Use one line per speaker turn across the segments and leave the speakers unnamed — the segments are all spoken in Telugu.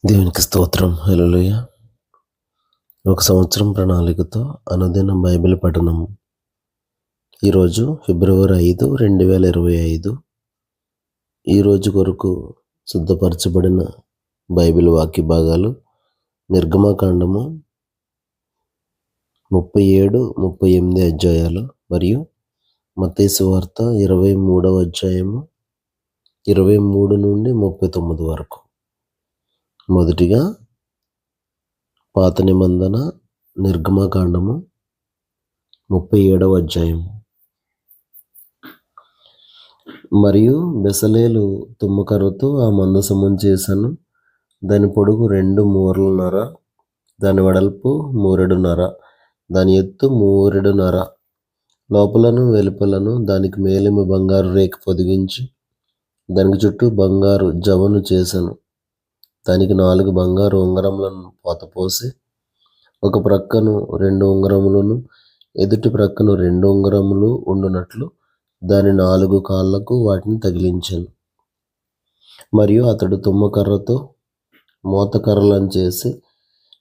దేవునికి స్తోత్రం. హల్లెలూయా. ఒక సంవత్సరం ప్రణాళికతో అనుదిన బైబిల్ పఠనం. ఈరోజు ఫిబ్రవరి 5, 2025. ఈరోజు కొరకు సిద్ధపరచబడిన బైబిల్ వాక్య భాగాలు నిర్గమకాండము 37, 38 అధ్యాయాలు మరియు మత్తయి సువార్త 23వ అధ్యాయము 23 నుండి 39 వరకు. మొదటిగా పాత నిబంధన నిర్గమకాండము 37వ అధ్యాయం. మరియు బెసలేలు తుమ్మకర్రతో ఆ మందసమును చేశాను. దాని పొడుగు 2 మూరలున్నర, దాని వెడల్పు 3 మూరెడున్నర, దాని ఎత్తు 3 మూరెడున్నర. లోపలను వెలుపలను దానికి మేలిమి బంగారు రేకు పొదిగించి దానికి చుట్టూ బంగారు జవను చేశాను. దానికి 4 బంగారు ఉంగరములను పోతపోసి ఒక ప్రక్కను 2 ఉంగరములను ఎదుటి ప్రక్కను 2 ఉంగరములు ఉండునట్లు దాని 4 కాళ్లకు వాటిని తగిలించాను. మరియు అతడు తుమ్మకర్రతో మోతకర్రలను చేసి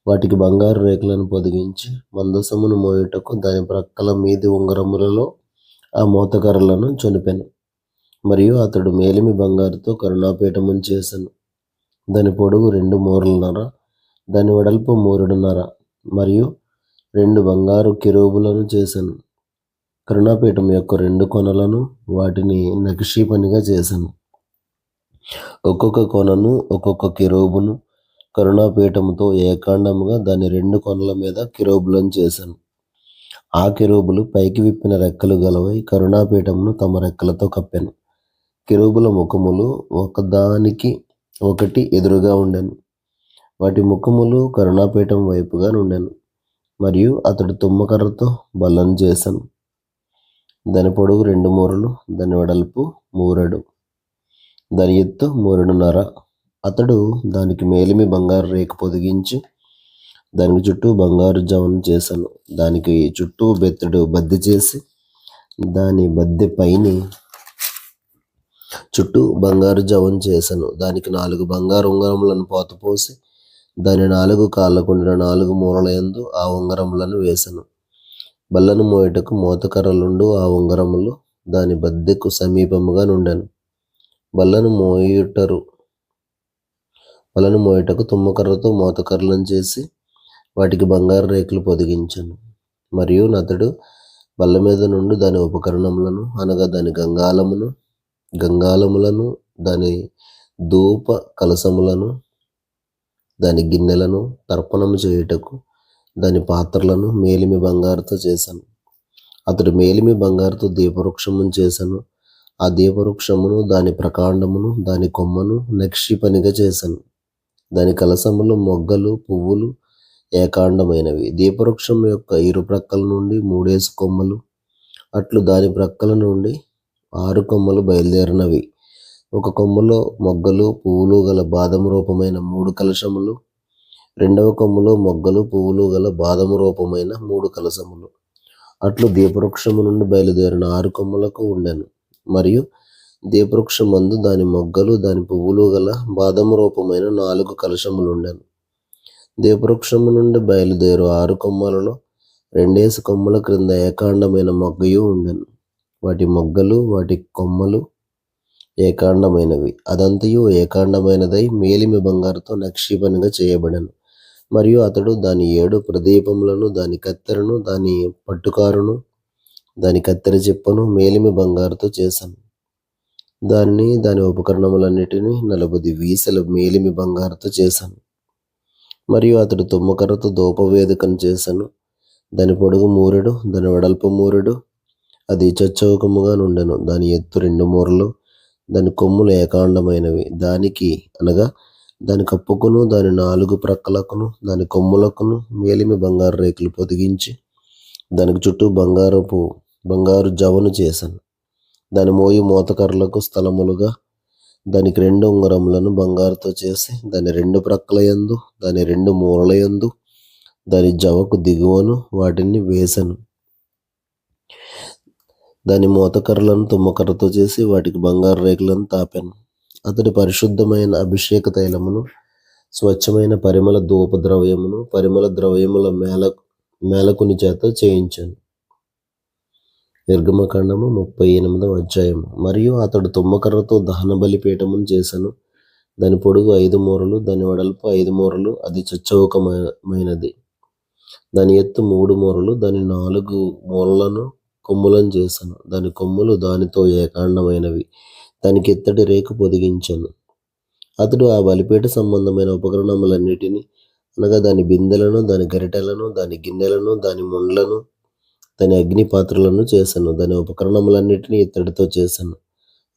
వాటికి బంగారు రేకులను పొదిగించి మందసమును మోయుటకు దాని ప్రక్కల మీది ఉంగరములలో ఆ మోతకర్రలను చొనిపెను. మరియు అతడు మేలిమి బంగారుతో కరుణాపీఠమును చేశాను. దాని పొడుగు 2 మూరలున్నర, దాని వెడల్పు 3 మూరెడున్నర. మరియు 2 బంగారు కెరూబులను చేశాను. కరుణాపీఠం యొక్క 2 కొనలను వాటిని నక్షీ పనిగా చేశాను. ఒక్కొక్క కొనను ఒక్కొక్క కెరూబును కరుణాపీఠముతో ఏకాండముగా దాని 2 కొనల మీద కెరూబులను చేశాను. ఆ కెరూబులు పైకి విప్పిన రెక్కలు గలవై కరుణాపీఠమును తమ రెక్కలతో కప్పెను. కెరూబుల ముఖములు ఒకదానికి ఒకటి ఎదురుగా ఉండెను. వాటి ముఖములు కరుణాపీఠం వైపుగా నుండెను. మరియు అతడు తుమ్మకర్రతో బల్లను చేశాను. దాని పొడుగు 2 మూరలు, దాని వెడల్పు 3 మూరెడు, దాని ఎత్తు 3 మూరెడున్నర. అతడు దానికి మేలిమి బంగారు రేకు పొదిగించి దానికి చుట్టూ బంగారు జవను చేశాను. దానికి చుట్టూ బెత్తెడు బద్దె చేసి దాని బద్దె పైని చుట్టూ బంగారు జవను చేశాను. దానికి 4 బంగారు ఉంగరములను పోతపోసి దాని 4 కాళ్ళకుండిన 4 మూరల యందు ఆ ఉంగరములను వేశాను. బల్లను మోయుటకు మోతకర్రలుండు ఆ ఉంగరములు దాని బద్దెకు సమీపముగా నుండెను. బల్లను మోయుటకు తుమ్మకర్రతో మోతకర్రలను చేసి వాటికి బంగారు రేకులు పొదిగించాను. మరియు అతడు బల్ల మీద నుండి దాని ఉపకరణములను అనగా దాని గంగాలములను, దాని ధూప కలశములను, దాని గిన్నెలను, తర్పణము చేయుటకు దాని పాత్రలను మేలిమి బంగారుతో చేశాను. అతడు మేలిమి బంగారుతో దీపవృక్షమును చేశాను. ఆ దీపవృక్షమును, దాని ప్రకాండమును, దాని కొమ్మను నక్షీ పనిగా చేశాను. దాని కలశములు, మొగ్గలు, పువ్వులు ఏకాండమైనవి. దీపవృక్షం యొక్క ఇరు ప్రక్కల నుండి 3 కొమ్మలు, అట్లు దాని ప్రక్కల నుండి 6 కొమ్మలు బయలుదేరినవి. ఒక కొమ్మలో మొగ్గలు, పువ్వులు గల బాదము రూపమైన 3 కలశములు, 2వ కొమ్మలో మొగ్గలు, పువ్వులు గల బాదము రూపమైన 3 కలశములు. అట్లు దీపవృక్షము నుండి బయలుదేరిన 6 కొమ్మలకు ఉండెను. మరియు దీపవృక్షమందు దాని మొగ్గలు, దాని పువ్వులు గల బాదము రూపమైన 4 కలశములుండెను. దీపవృక్షము నుండి బయలుదేరు 6 కొమ్మలలో 2 కొమ్మల క్రింద ఏకాండమైన మొగ్గయు ఉండెను. వాటి మొగ్గలు, వాటి కొమ్మలు ఏకాండమైనవి. అదంతయు ఏకాండమైనదై మేలిమి బంగారుతో నక్షీ పనిగా చేయబడెను. మరియు అతడు దాని 7 ప్రదీపములను, దాని కత్తెరను, దాని పట్టుకారును, దాని కత్తెర చిప్పను మేలిమి బంగారుతో చేశాను. దాని ఉపకరణములన్నిటినీ 40 వీసల మేలిమి బంగారుతో చేశాను. మరియు అతడు తుమ్మకర్రతో ధూపవేదికను చేశాను. దాని పొడుగు 3 మూరెడు, దాని వెడల్పు 3 మూరెడు, అది చచ్చౌకముగా నుండెను. దాని ఎత్తు 2 మూరలు, దాని కొమ్ములు ఏకాండమైనవి. దానికి అనగా దాని కప్పుకును, దాని 4 ప్రక్కలకును, దాని కొమ్ములకును మేలిమి బంగారు రేకులు పొదిగించి దానికి చుట్టూ బంగారు జవను చేశాను. దాని మోయి మోతకర్రలకు స్థలములుగా దానికి 2 ఉంగరములను బంగారుతో చేసి దాని 2 ప్రక్కల యందు, దాని 2 మూరల యందు, దాని జవకు దిగువను వాటిని వేశాను. దాని మోతకర్రలను తుమ్మకర్రతో చేసి వాటికి బంగారు రేకులను తాపాను. అతడి పరిశుద్ధమైన అభిషేక తైలమును స్వచ్ఛమైన పరిమళ ధూప ద్రవ్యమును పరిమళ ద్రవ్యముల మేలకుని చేత చేయించాను. నిర్గమకాండము 38వ అధ్యాయం. మరియు అతడు తుమ్మకర్రతో దహన బలిపీఠమును చేశాను. దాని పొడుగు 5 మూరలు, దాని వెడల్పు 5 మూరలు, అది చచ్చౌకమైనది. దాని ఎత్తు 3 మూరలు, దాని 4 మూలలను కొమ్ములను చేశాను. దాని కొమ్ములు దానితో ఏకాండమైనవి. దానికి ఇత్తడి రేకు పొదిగించాను. అతడు ఆ బలిపీఠ సంబంధమైన ఉపకరణములన్నిటినీ, అనగా దాని బిందెలను, దాని గరిటెలను, దాని గిన్నెలను, దాని ముండ్లను, దాని అగ్ని పాత్రలను చేశాను. దాని ఉపకరణములన్నిటినీ ఇత్తడితో చేశాను.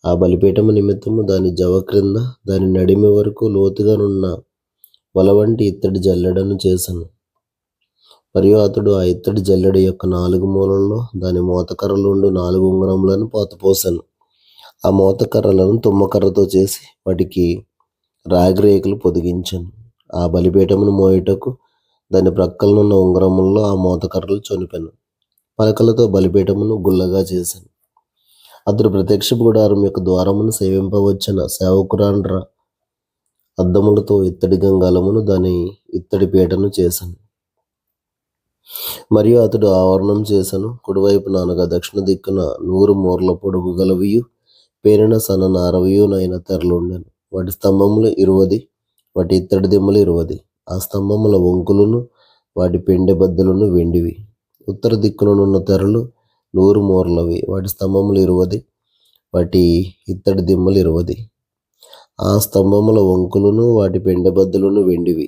ఆ బలిపీఠము నిమిత్తము దాని జవ క్రింద దాని నడిమి వరకు లోతుగానున్న వల వంటి ఇత్తడి జల్లెడను చేశాను. మరియు అతడు ఆ ఇత్తడి జల్లెడ యొక్క 4 మూలల్లో దాని మోతకర్రలుండు 4 ఉంగరములను పోతపోసాను. ఆ మోతకర్రలను తుమ్మకర్రతో చేసి వాటికి రాగి రేకులు పొదిగించాను. ఆ బలిపీఠమును మోయుటకు దాని ప్రక్కలనున్న ఉంగరముల్లో ఆ మోతకర్రలు చొనిపాను. పలకలతో బలిపీఠమును గుల్లగా చేశాను. అతడు ప్రత్యక్షపు గుడారం యొక్క ద్వారమును సేవింపవచ్చిన సేవకురాండ్ర అద్దములతో ఇత్తడి గంగాలమును దాని ఇత్తడి పీటను చేశాను. మరియు అతడు ఆవరణం చేశాను. కుడివైపున అనగా దక్షిణ దిక్కున 100 మూరల పొడుగు గలవియు పేరిన సన్న నారవియునైన తెరలుండెను. వాటి స్తంభములు 20, వాటి ఇత్తడి దిమ్మలు 20. ఆ స్తంభముల వంకులను వాటి పెండె బద్దలను వెండివి. ఉత్తర దిక్కుననున్న తెరలు 100 మూరలవి. వాటి స్తంభములు 20, వాటి ఇత్తడి దిమ్మలు 20. ఆ స్తంభముల వంకులను వాటి పెండె బద్దలను వెండివి.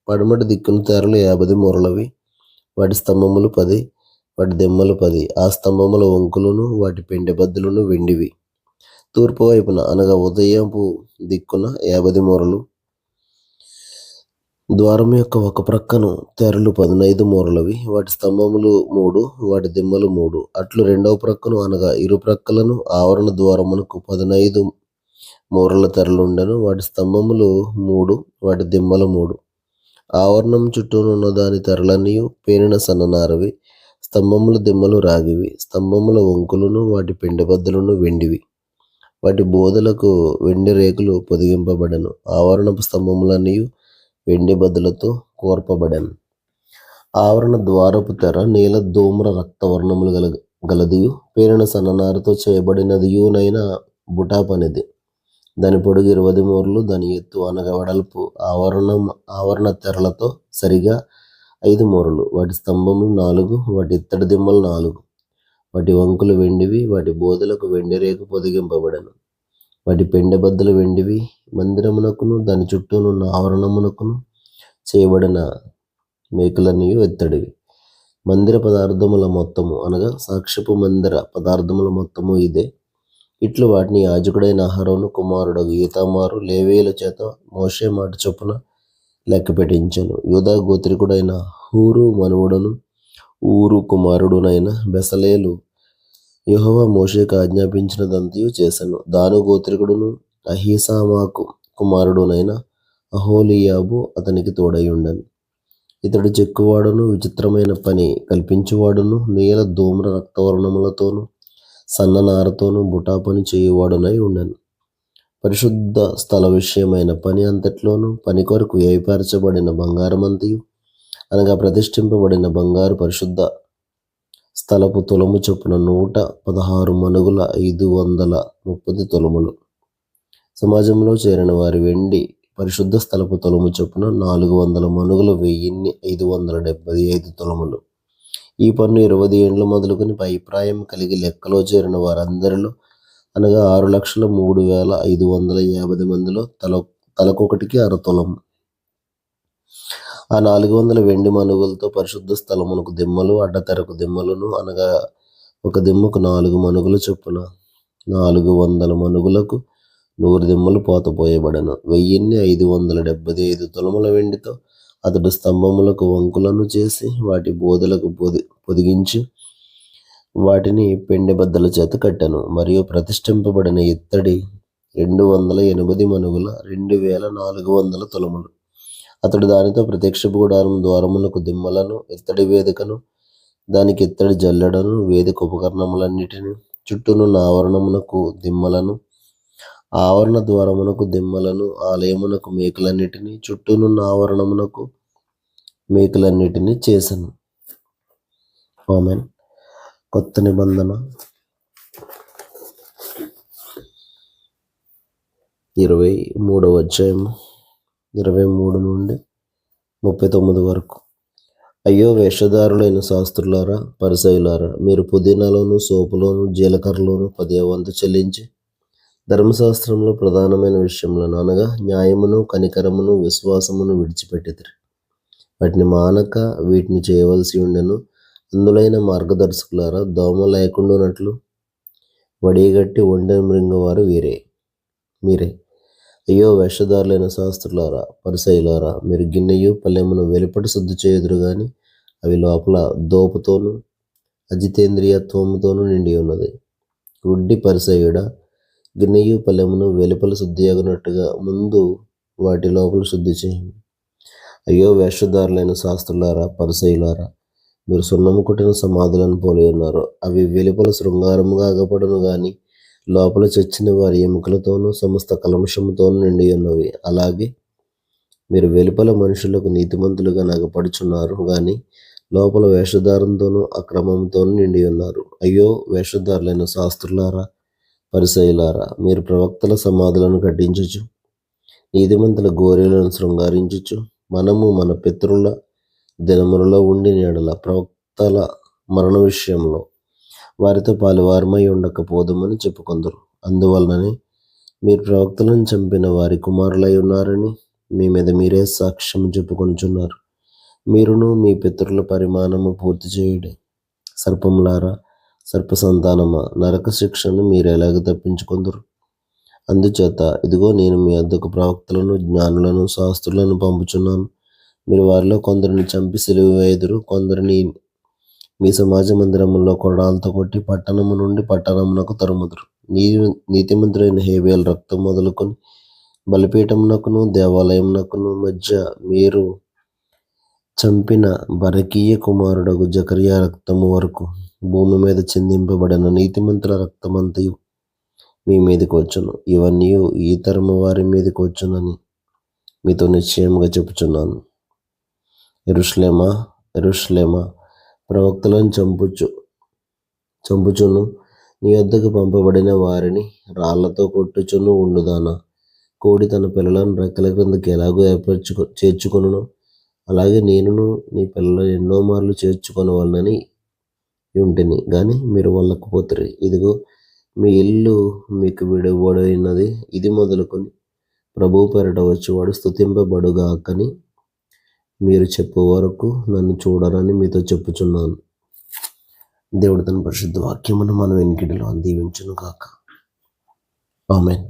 పడమటి దిక్కున తెరలు 50 మూరలవి. వాటి స్తంభములు 10, వాటి దిమ్మలు 10. ఆ స్తంభముల వంకులను వాటి పెండె బద్దలను వెండివి. తూర్పు వైపున అనగా ఉదయపు దిక్కున 50 మూరలు. ద్వారం యొక్క ఒక ప్రక్కను తెరలు 15 మూరలవి. వాటి స్తంభములు 3, వాటి దిమ్మలు 3. అట్లు రెండవ ప్రక్కను అనగా ఇరు ప్రక్కలను ఆవరణ ద్వారమునకు 15 మూరల తెరలుండెను. వాటి స్తంభములు 3, వాటి దిమ్మలు 3. ఆవరణం చుట్టూనున్న దాని తెరలన్నీ పేనిన సన్ననారవి. స్తంభముల దిమ్మలు రాగివి. స్తంభముల వంకులను వాటి పెండెబద్దలను వెండివి. వాటి బోధలకు వెండి రేకులు పొదిగింపబడెను. ఆవరణపు స్తంభములన్నీ వెండి బద్దలతో కోర్పబడెను. ఆవరణ ద్వారపు తెర నీల ధూమ్ర రక్తవర్ణములు గలదియు పేరిన సన్ననారతో చేయబడినదియునైన బుటా పనిది. దాని పొడుగు 20 మూరలు, దాని ఎత్తు అనగా వెడల్పు ఆవరణ తెరలతో సరిగా 5 మూరలు. వాటి స్తంభములు 4, వాటి ఇత్తడి దిమ్మలు 4. వాటి వంకులు వెండివి. వాటి బోధలకు వెండి రేకు పొదిగింపబడెను. వాటి పెండె బద్దలు వెండివి. మందిరమునకును దాని చుట్టూనున్న ఆవరణమునకును చేయబడిన మేకులన్నీ ఇత్తడివి. మందిర పదార్థముల మొత్తము అనగా సాక్ష్యపు మందిర పదార్థముల మొత్తము ఇదే. ఇట్లు వాటిని యాజకుడైన అహరోను కుమారుడు ఈతామారు లేవీయుల చేత మోషే మాట చొప్పున లెక్క పెట్టించాను. యూదా గోత్రికుడైన హూరు మనువుడను ఊరు కుమారుడునైన బెసలేలు యెహోవా మోషేకు ఆజ్ఞాపించినదంతయు చేశాను. దాను గోత్రికుడును అహీసామాకు కుమారుడునైన అహోలీయాబు అతనికి తోడై ఉండెను. ఇతడు చెక్కువాడును విచిత్రమైన పని కల్పించువాడును నీల ధూమ్ర రక్తవర్ణములతోనూ సన్ననారతోనూ బుటా పని చేయువాడునై ఉండెను. పరిశుద్ధ స్థల విషయమైన పని అంతట్లోనూ పని కొరకు ఏర్పరచబడిన బంగారమంతయు అనగా ప్రతిష్ఠింపబడిన బంగారు పరిశుద్ధ స్థలపు తులము చొప్పున 116 మణుగుల 530 తులములు. సమాజంలో చేరిన వారి వెండి పరిశుద్ధ స్థలపు తులము చొప్పున 400 మణుగుల 1575 తులములు. ఈ పన్ను 20 ఏండ్ల మొదలుకొని అభిప్రాయం కలిగి లెక్కలో చేరిన వారందరిలో అనగా 6,03,550 మందిలో తలకొకటికి 1/2 తులము. ఆ 400 వెండి మణుగులతో పరిశుద్ధ స్థలమునకు దిమ్మలు, అడ్డతెరకు దిమ్మలను అనగా ఒక దిమ్మకు 4 మణుగుల చొప్పున 400 మణుగులకు 100 దిమ్మలు పోతపోయబడెను. 1575 తులముల వెండితో అతడు స్తంభములకు వంకులను చేసి వాటి బోధలకు పొదిగించి వాటిని పెండె బద్దల చేత కట్టెను. మరియు ప్రతిష్ఠింపబడిన ఇత్తడి 280 మణుగుల 2400 తులములు. అతడు దానితో ప్రత్యక్షపు గుడారం ద్వారమునకు దిమ్మలను, ఇత్తడి వేదికను, దానికి ఇత్తడి జల్లెడను, వేదిక ఉపకరణములన్నిటిని, చుట్టూనున్న ఆవరణమునకు దిమ్మలను, ఆవరణ ద్వారమునకు దిమ్మలను, ఆలయమునకు మేకులన్నిటినీ, చుట్టూనున్న ఆవరణమునకు మేకులన్నిటినీ చేసెను. ఆమేన్. కొత్త నిబంధన 23వ అధ్యాయము 23 నుండి 39 వరకు. అయ్యో వేషధారులైన శాస్త్రులారా, పరిసయ్యులారా, మీరు పుదీనాలోను, సోపులోను, జీలకర్రలోను 10వ వంతు చెల్లించి ధర్మశాస్త్రంలో ప్రధానమైన విషయములను అనగా న్యాయమును, కనికరమును, విశ్వాసమును విడిచిపెట్టితిరి. వాటిని మానక వీటిని చేయవలసి ఉండెను. అందులైన మార్గదర్శకులారా, దోమ లేకుండానట్లు వడిగట్టి వండె మృంగవారు మీరే. అయ్యో వేషధారులైన శాస్త్రులారా, పరిసయ్యులారా, మీరు గిన్నెయు పల్లెమును వెలుపట శుద్ధి చేయుదురు గాని అవి లోపల దోపుతోనూ అజితేంద్రియత్వముతోనూ నిండి ఉన్నది. గుడ్డి పరిసయ్యుడా, గిన్నెయు పల్లెమును వెలుపల శుద్ధి అగునట్టుగా ముందు వాటి లోపల శుద్ధి చేయండి. అయ్యో వేషధారులైన శాస్త్రులారా, పరిసయ్యులారా, మీరు సున్నము కొట్టిన సమాధులను పోలి ఉన్నారు. అవి వెలుపల శృంగారముగా అగపడును గాని లోపల చచ్చిన వారి ఎముకలతోనూ సమస్త కల్మషముతోనూ నిండి ఉన్నవి. అలాగే మీరు వెలుపల మనుషులకు నీతిమంతులుగా నగపడుచున్నారు గాని లోపల వేషధారంతోనూ అక్రమంతోనూ నిండి ఉన్నారు. అయ్యో వేషధారులైన శాస్త్రులారా, పరిసయ్యులారా, మీరు ప్రవక్తల సమాధులను కట్టించుచు నీతిమంతుల గోరెలను శృంగారించుచు మనము మన పితరుల దినములలో ఉండిన యెడల ప్రవక్తల మరణ విషయంలో వారితో పాలువారమై ఉండకపోదుమని చెప్పుకొందురు. అందువలననే మీరు ప్రవక్తలను చంపిన వారి కుమారులై ఉన్నారని మీ మీద మీరే సాక్ష్యం చెప్పుకొనుచున్నారు. మీరును మీ పితరుల పరిమాణము పూర్తి చేయుడి. సర్పములారా, సర్ప సంతానమా, నరక శిక్షను మీరు ఎలాగ తప్పించుకొందురు? అందుచేత ఇదిగో నేను మీ వద్దకు ప్రవక్తలను, జ్ఞానులను, శాస్త్రులను పంపుచున్నాను. మీరు వారిలో కొందరిని చంపి సిలువ వేయుదురు, కొందరిని మీ సమాజ మందిరములో కొరడాలతో కొట్టి పట్టణము నుండి పట్టణమునకు తరుముదురు. నీతిమంతుడైన హేబేలు రక్తం మొదలుకొని బలిపీఠమునకును దేవాలయమునకును మధ్య మీరు చంపిన బరకీయ కుమారుడగు జకరియా రక్తము వరకు భూమి మీద చిందింపబడిన నీతిమంతుల రక్తమంతయు మీ మీదకి వచ్చును. ఇవన్నీ ఈ తరము వారి మీదకి వచ్చునని మీతో నిశ్చయముగా చెప్పుచున్నాను. యెరూషలేమా, యెరూషలేమా, ప్రవక్తలను చంపుచును నీ వద్దకు పంపబడిన వారిని రాళ్లతో కొట్టుచును ఉండుదానా. కోడి తన పిల్లలను రెక్కల క్రిందకి ఎలాగో చేర్చుకొనును అలాగే నేనును నీ పిల్లలు ఎన్నో మార్లు చేర్చుకొనవలనని ఉంటిని గాని మీరు వెళ్ళకపోతిరి. ఇదిగో మీ ఇల్లు మీకు విడువబడినది. ఇది మొదలుకొని ప్రభువు పేరట వచ్చేవాడు స్తుతింపబడుగాకని మీరు చెప్పే వరకు నన్ను చూడరని మీతో చెప్పుచున్నాను. దేవుడు తన పరిశుద్ధ వాక్యమును మన వెనుకడిలో దీవించును గాక. ఆమేన్.